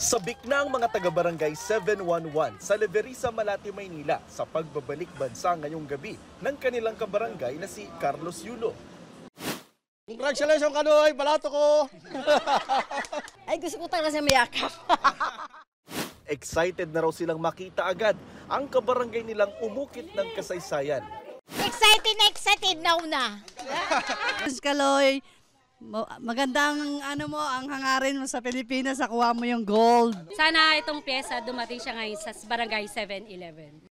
Sabik na ang mga taga-barangay 711 sa Leverisa, Malate, Maynila sa pagbabalik bansa ngayong gabi ng kanilang kabarangay na si Carlos Yulo. Congratulations, Kanoy! Balato ko! Ay, gusto ko talaga siya mayakap. Excited na raw silang makita agad ang kabarangay nilang umukit ng kasaysayan. Excited na excited na. Kaloy, magandang ang hangarin mo sa Pilipinas, nakuha mo yung gold. Sana itong pyesa dumating siya ngayon sa Barangay 711.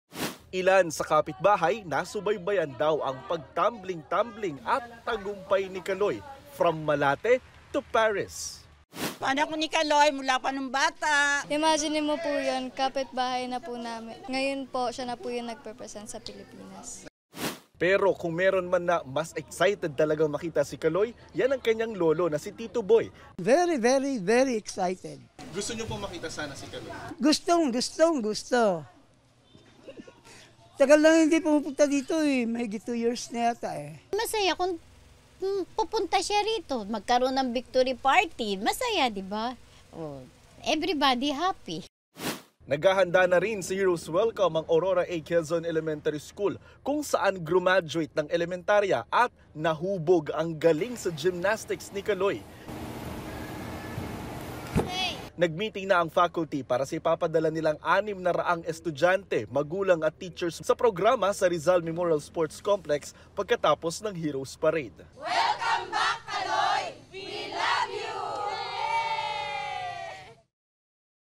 Ilan sa kapitbahay nasubaybayan daw ang pagtumbling-tumbling at tagumpay ni Kaloy from Malate to Paris. Paano ko ni Kaloy mula pa nung bata? Imagine mo po yun, kapitbahay na po namin. Ngayon po, siya na po yung nagpe-present sa Pilipinas. Pero kung meron man na mas excited talagang makita si Kaloy, yan ang kanyang lolo na si Tito Boy. Very, very, very excited. Gusto niyo po makita sana si Kaloy? Gusto. Tagal lang hindi pumupunta dito eh. Mahigit 2 years na yata eh. Masaya kung pupunta siya rito. Magkaroon ng victory party. Masaya, di ba? Oh, everybody happy. Naghahanda na rin si Heroes Welcome ang Aurora A. Quezon Elementary School kung saan graduate ng elementarya at nahubog ang galing sa gymnastics ni Kaloy. Nagmeeting na ang faculty para sa ipapadala nilang 600 estudyante, magulang at teachers sa programa sa Rizal Memorial Sports Complex pagkatapos ng Heroes Parade. Welcome back!